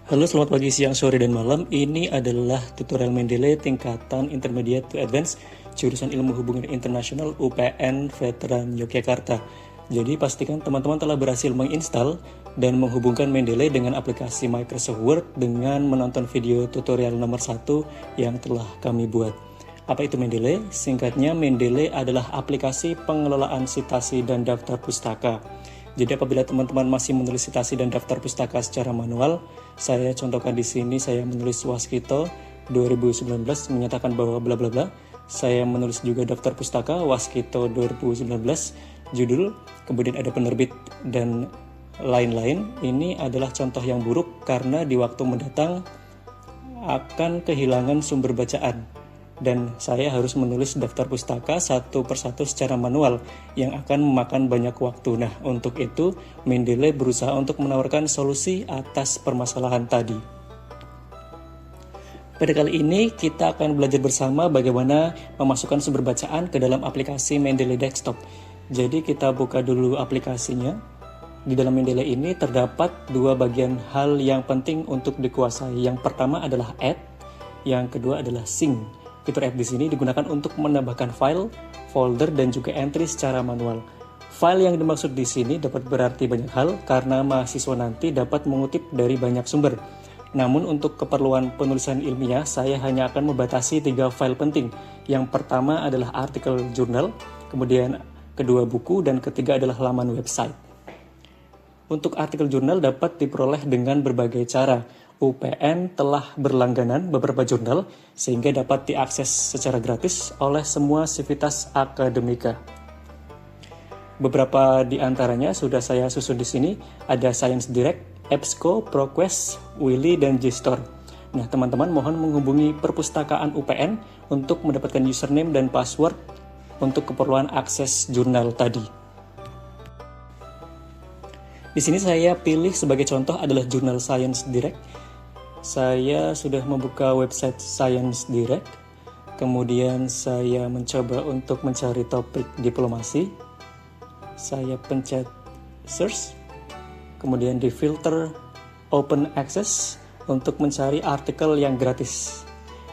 Halo, selamat pagi, siang, sore, dan malam. Ini adalah tutorial Mendeley tingkatan Intermediate to Advanced jurusan Ilmu Hubungan Internasional UPN Veteran Yogyakarta. Jadi pastikan teman-teman telah berhasil menginstal dan menghubungkan Mendeley dengan aplikasi Microsoft Word dengan menonton video tutorial nomor 1 yang telah kami buat. Apa itu Mendeley? Singkatnya, Mendeley adalah aplikasi pengelolaan citasi dan daftar pustaka. Jadi apabila teman-teman masih menulis citasi dan daftar pustaka secara manual, saya contohkan di sini, saya menulis Waskito 2019 menyatakan bahwa bla bla bla. Saya menulis juga daftar pustaka Waskito 2019 judul, kemudian ada penerbit dan lain-lain. Ini adalah contoh yang buruk karena di waktu mendatang akan kehilangan sumber bacaan. Dan saya harus menulis daftar pustaka satu persatu secara manual yang akan memakan banyak waktu. Nah, untuk itu Mendeley berusaha untuk menawarkan solusi atas permasalahan tadi. Pada kali ini kita akan belajar bersama bagaimana memasukkan sumber bacaan ke dalam aplikasi Mendeley Desktop. Jadi kita buka dulu aplikasinya. Di dalam Mendeley ini terdapat dua bagian hal yang penting untuk dikuasai. Yang pertama adalah add, yang kedua adalah sync. Fitur add di sini digunakan untuk menambahkan file, folder, dan juga entry secara manual. File yang dimaksud di sini dapat berarti banyak hal karena mahasiswa nanti dapat mengutip dari banyak sumber. Namun untuk keperluan penulisan ilmiah, saya hanya akan membatasi 3 file penting. Yang pertama adalah artikel jurnal, kemudian kedua buku, dan ketiga adalah laman website. Untuk artikel jurnal dapat diperoleh dengan berbagai cara. UPN telah berlangganan beberapa jurnal sehingga dapat diakses secara gratis oleh semua sivitas akademika. Beberapa di antaranya sudah saya susun di sini, ada Science Direct, EBSCO, ProQuest, Willy, dan JSTOR. Nah, teman-teman mohon menghubungi perpustakaan UPN untuk mendapatkan username dan password untuk keperluan akses jurnal tadi. Di sini saya pilih sebagai contoh adalah jurnal Science Direct. Saya sudah membuka website Science Direct. Kemudian saya mencoba untuk mencari topik diplomasi. Saya pencet search. Kemudian di filter open access untuk mencari artikel yang gratis.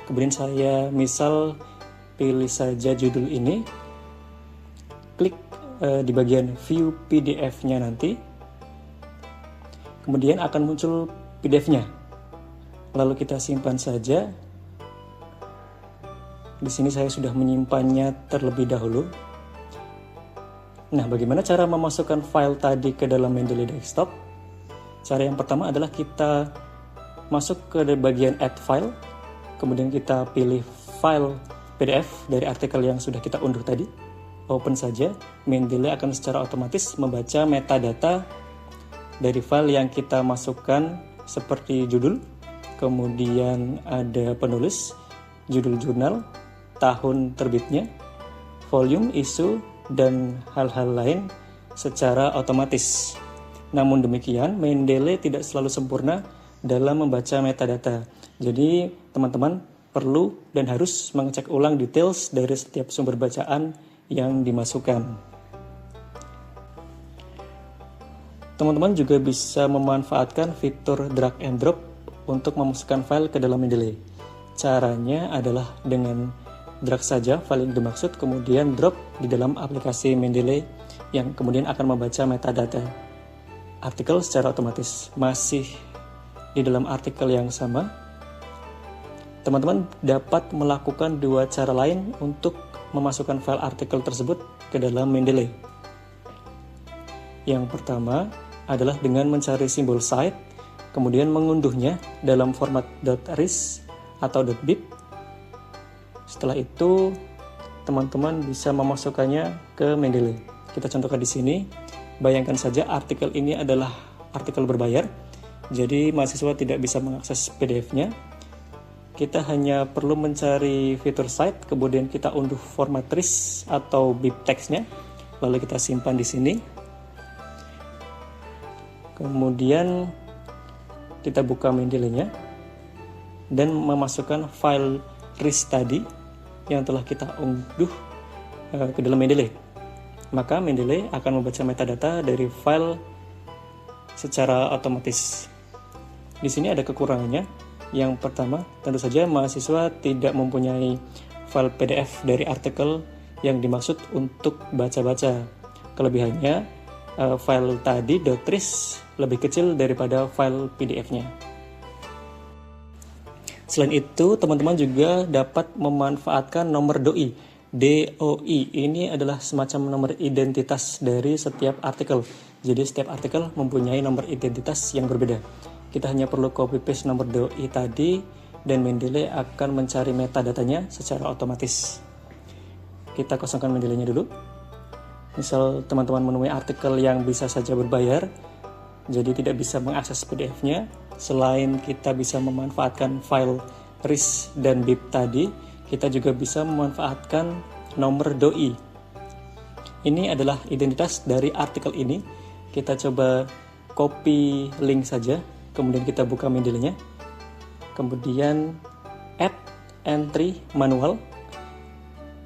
Kemudian saya misal pilih saja judul ini. Klik di bagian view PDF-nya nanti. Kemudian akan muncul PDF-nya. Lalu kita simpan saja. Di sini saya sudah menyimpannya terlebih dahulu. Nah, bagaimana cara memasukkan file tadi ke dalam Mendeley Desktop? Cara yang pertama adalah kita masuk ke bagian add file. Kemudian kita pilih file PDF dari artikel yang sudah kita unduh tadi. Open saja. Mendeley akan secara otomatis membaca metadata dari file yang kita masukkan seperti judul, kemudian ada penulis, judul jurnal, tahun terbitnya, volume, isu, dan hal-hal lain secara otomatis. Namun demikian, Mendeley tidak selalu sempurna dalam membaca metadata. Jadi, teman-teman perlu dan harus mengecek ulang details dari setiap sumber bacaan yang dimasukkan. Teman-teman juga bisa memanfaatkan fitur drag and drop untuk memasukkan file ke dalam Mendeley. Caranya adalah dengan drag saja file yang dimaksud, kemudian drop di dalam aplikasi Mendeley yang kemudian akan membaca metadata artikel secara otomatis. Masih di dalam artikel yang sama, teman-teman dapat melakukan dua cara lain untuk memasukkan file artikel tersebut ke dalam Mendeley. Yang pertama adalah dengan mencari simbol site, kemudian mengunduhnya dalam format .ris atau .bib. Setelah itu, teman-teman bisa memasukkannya ke Mendeley. Kita contohkan di sini. Bayangkan saja artikel ini adalah artikel berbayar, jadi mahasiswa tidak bisa mengakses PDF-nya. Kita hanya perlu mencari fitur site, kemudian kita unduh format RIS atau bib teksnya, lalu kita simpan di sini. Kemudian kita buka Mendeley-nya dan memasukkan file RIS tadi yang telah kita unduh ke dalam Mendeley. Maka Mendeley akan membaca metadata dari file secara otomatis. Di sini ada kekurangannya. Yang pertama, tentu saja mahasiswa tidak mempunyai file PDF dari artikel yang dimaksud untuk baca-baca. Kelebihannya, file tadi .tris lebih kecil daripada file PDF-nya. Selain itu, teman-teman juga dapat memanfaatkan nomor DOI. DOI ini adalah semacam nomor identitas dari setiap artikel. Jadi setiap artikel mempunyai nomor identitas yang berbeda. Kita hanya perlu copy paste nomor DOI tadi dan Mendeley akan mencari metadatanya secara otomatis. Kita kosongkan Mendeley-nya dulu. Misal teman-teman menemui artikel yang bisa saja berbayar, jadi tidak bisa mengakses PDF-nya. Selain kita bisa memanfaatkan file RIS dan BIP tadi, kita juga bisa memanfaatkan nomor DOI. Ini adalah identitas dari artikel ini. Kita coba copy link saja, kemudian kita buka Mendeley-nya. Kemudian add entry manual.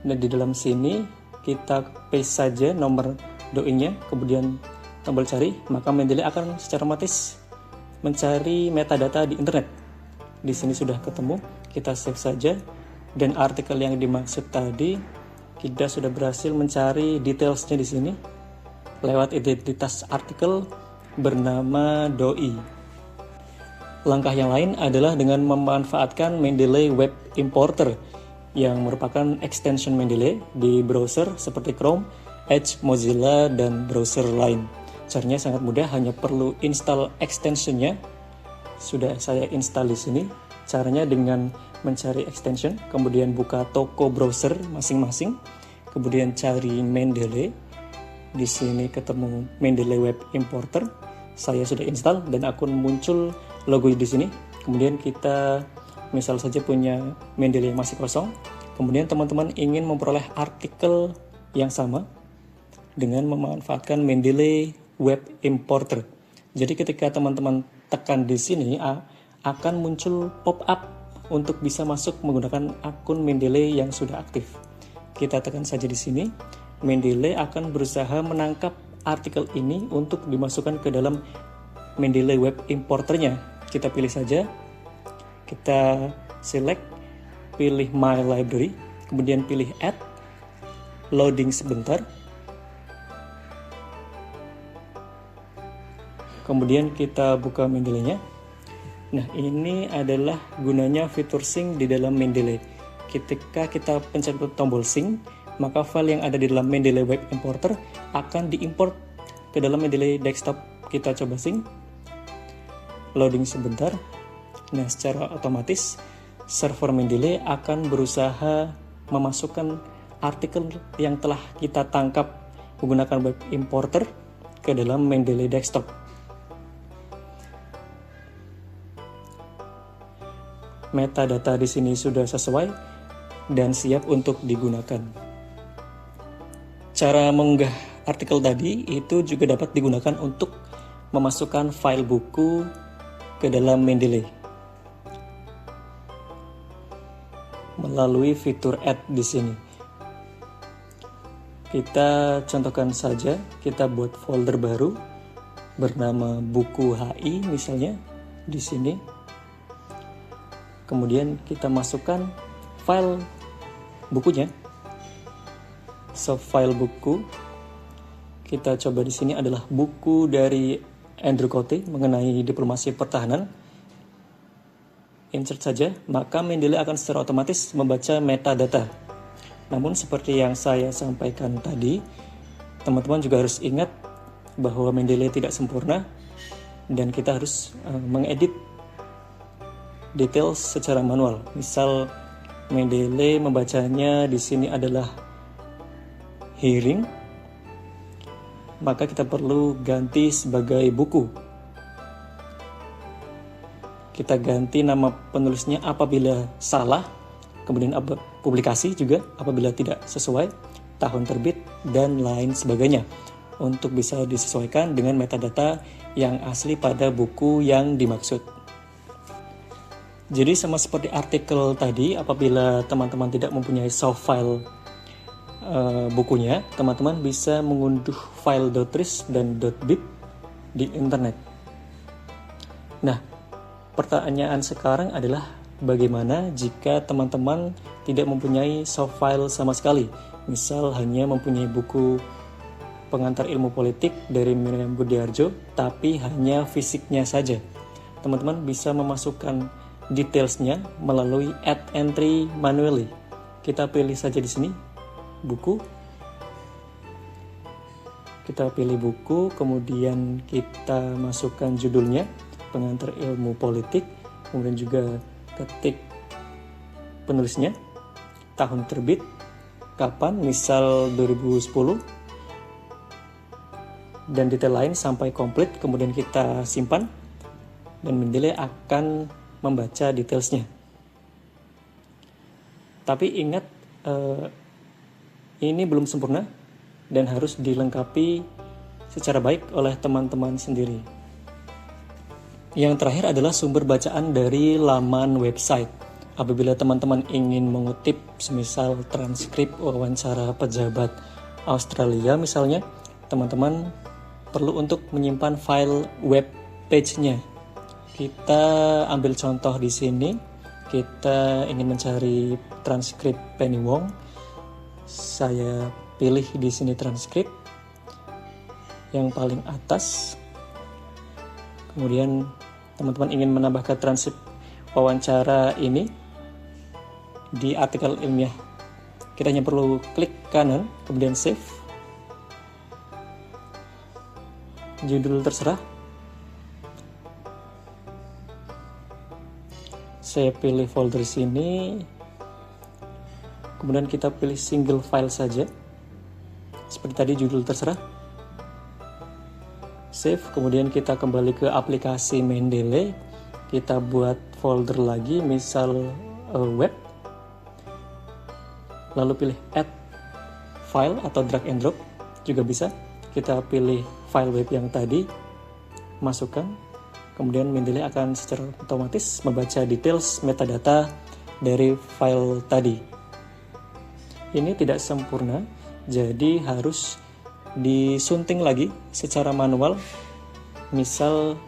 Dan di dalam sini kita paste saja nomor DOI-nya, kemudian tombol cari, maka Mendeley akan secara otomatis mencari metadata di internet. Di sini sudah ketemu, kita save saja, dan artikel yang dimaksud tadi kita sudah berhasil mencari detailsnya di sini lewat identitas artikel bernama DOI. Langkah yang lain adalah dengan memanfaatkan Mendeley Web Importer yang merupakan extension Mendeley di browser seperti Chrome, Edge, Mozilla, dan browser lain. Caranya sangat mudah, hanya perlu install extensionnya. Sudah saya install di sini. Caranya dengan mencari extension, kemudian buka toko browser masing-masing, kemudian cari Mendeley. Di sini ketemu Mendeley Web Importer. Saya sudah install dan akun muncul logo di sini. Kemudian kita misal saja punya Mendeley yang masih kosong. Kemudian teman-teman ingin memperoleh artikel yang sama dengan memanfaatkan Mendeley Web Importer. Jadi ketika teman-teman tekan di sini akan muncul pop-up untuk bisa masuk menggunakan akun Mendeley yang sudah aktif. Kita tekan saja di sini. Mendeley akan berusaha menangkap artikel ini untuk dimasukkan ke dalam Mendeley Web Importernya. Kita pilih saja. Kita select, pilih My Library, kemudian pilih Add, loading sebentar. Kemudian kita buka Mendeley-nya. Nah, ini adalah gunanya fitur sync di dalam Mendeley. Ketika kita pencet tombol sync, maka file yang ada di dalam Mendeley Web Importer akan diimport ke dalam Mendeley desktop. Kita coba sync. Loading sebentar. Nah, secara otomatis server Mendeley akan berusaha memasukkan artikel yang telah kita tangkap menggunakan web importer ke dalam Mendeley desktop. Metadata di sini sudah sesuai dan siap untuk digunakan. Cara mengunggah artikel tadi itu juga dapat digunakan untuk memasukkan file buku ke dalam Mendeley melalui fitur add di sini. Kita contohkan saja, kita buat folder baru bernama buku HI misalnya di sini. Kemudian kita masukkan file bukunya. File buku kita coba di sini adalah buku dari Andrew Cote mengenai diplomasi pertahanan. Insert saja, maka Mendeley akan secara otomatis membaca metadata. Namun seperti yang saya sampaikan tadi, teman-teman juga harus ingat bahwa Mendeley tidak sempurna dan kita harus mengedit detail secara manual. Misal Mendeley membacanya di sini adalah hearing, maka kita perlu ganti sebagai buku. Kita ganti nama penulisnya apabila salah, kemudian publikasi juga apabila tidak sesuai, tahun terbit, dan lain sebagainya, untuk bisa disesuaikan dengan metadata yang asli pada buku yang dimaksud. Jadi sama seperti artikel tadi, apabila teman-teman tidak mempunyai soft file bukunya, teman-teman bisa mengunduh file .tris dan .bib di internet. Nah, Pertanyaan sekarang adalah bagaimana jika teman-teman tidak mempunyai soft file sama sekali, misal hanya mempunyai buku pengantar ilmu politik dari Miriam Budiarjo, tapi hanya fisiknya saja. Teman-teman bisa memasukkan detailsnya melalui add entry manually. Kita pilih saja di sini, buku. Kita pilih buku, kemudian kita masukkan judulnya, pengantar ilmu politik, kemudian juga ketik penulisnya, tahun terbit, kapan, misal 2010, dan detail lain sampai komplit, kemudian kita simpan, dan Mendeley akan membaca detailsnya. Tapi ingat, ini belum sempurna, dan harus dilengkapi secara baik oleh teman-teman sendiri. Yang terakhir adalah sumber bacaan dari laman website. Apabila teman-teman ingin mengutip semisal transkrip wawancara pejabat Australia misalnya, teman-teman perlu untuk menyimpan file web page-nya. Kita ambil contoh di sini, kita ingin mencari transkrip Penny Wong. Saya pilih di sini transkrip yang paling atas. Kemudian teman-teman ingin menambahkan transkrip wawancara ini di artikel ilmiah. Kita hanya perlu klik kanan, kemudian save. Judul terserah. Saya pilih folder sini. Kemudian kita pilih single file saja. Seperti tadi, judul terserah. Save, kemudian kita kembali ke aplikasi Mendeley. Kita buat folder lagi, misal web. Lalu pilih add file atau drag and drop, juga bisa. Kita pilih file web yang tadi, masukkan. Kemudian Mendeley akan secara otomatis membaca details metadata dari file tadi. Ini tidak sempurna, jadi harus disunting lagi secara manual. Misal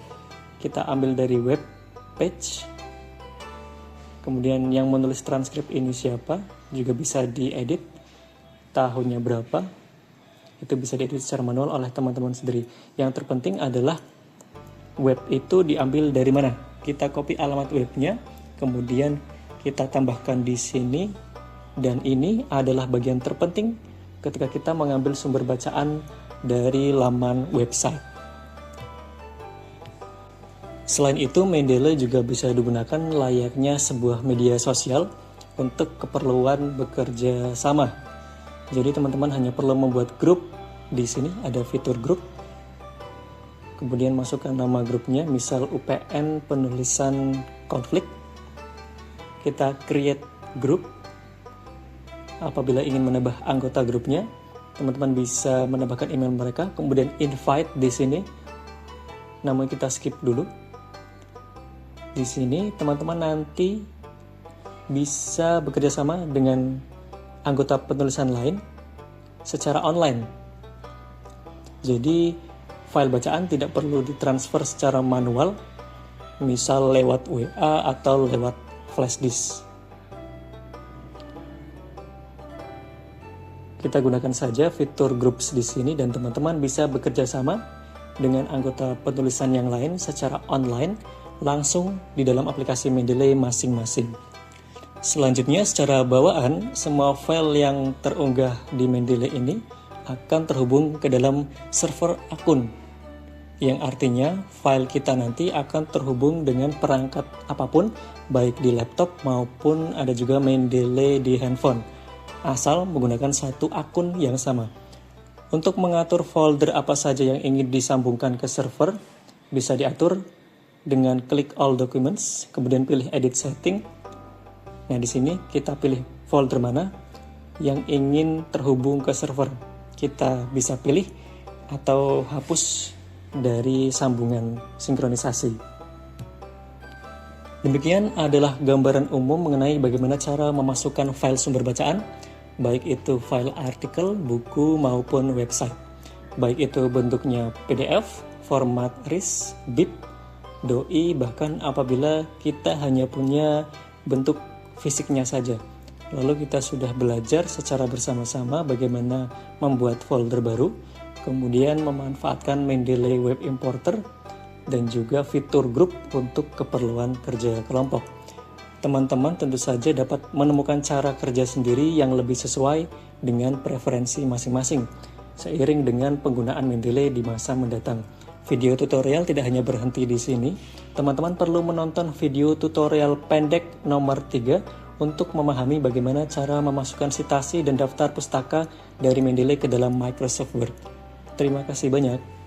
kita ambil dari web page, kemudian yang menulis transkrip ini siapa, juga bisa diedit, tahunnya berapa, itu bisa diedit secara manual oleh teman-teman sendiri. Yang terpenting adalah web itu diambil dari mana. Kita copy alamat webnya, kemudian kita tambahkan di sini, dan ini adalah bagian terpenting ketika kita mengambil sumber bacaan dari laman website. Selain itu, Mendeley juga bisa digunakan layaknya sebuah media sosial untuk keperluan bekerja sama. Jadi teman-teman hanya perlu membuat grup. Di sini ada fitur grup. Kemudian masukkan nama grupnya, misal UPN penulisan konflik. Kita create group. Apabila ingin menambah anggota grupnya, teman-teman bisa menambahkan email mereka, kemudian invite di sini. Namun kita skip dulu. Di sini teman-teman nanti bisa bekerja sama dengan anggota penulisan lain secara online. Jadi file bacaan tidak perlu ditransfer secara manual, misal lewat WA atau lewat flash disk. Kita gunakan saja fitur groups di sini dan teman-teman bisa bekerja sama dengan anggota penulisan yang lain secara online langsung di dalam aplikasi Mendeley masing-masing. Selanjutnya, secara bawaan, semua file yang terunggah di Mendeley ini akan terhubung ke dalam server akun, yang artinya file kita nanti akan terhubung dengan perangkat apapun, baik di laptop maupun ada juga Mendeley di handphone, asal menggunakan satu akun yang sama. Untuk mengatur folder apa saja yang ingin disambungkan ke server, bisa diatur dengan klik all documents, kemudian pilih edit setting. Nah, di sini kita pilih folder mana yang ingin terhubung ke server. Kita bisa pilih atau hapus dari sambungan sinkronisasi. Demikian adalah gambaran umum mengenai bagaimana cara memasukkan file sumber bacaan, baik itu file artikel, buku, maupun website. Baik itu bentuknya PDF, format RIS, BIP, doi, bahkan apabila kita hanya punya bentuk fisiknya saja. Lalu kita sudah belajar secara bersama-sama bagaimana membuat folder baru, kemudian memanfaatkan Mendeley Web Importer, dan juga fitur grup untuk keperluan kerja kelompok. Teman-teman tentu saja dapat menemukan cara kerja sendiri yang lebih sesuai dengan preferensi masing-masing, seiring dengan penggunaan Mendeley di masa mendatang. Video tutorial tidak hanya berhenti di sini, teman-teman perlu menonton video tutorial pendek nomor 3 untuk memahami bagaimana cara memasukkan sitasi dan daftar pustaka dari Mendeley ke dalam Microsoft Word. Terima kasih banyak.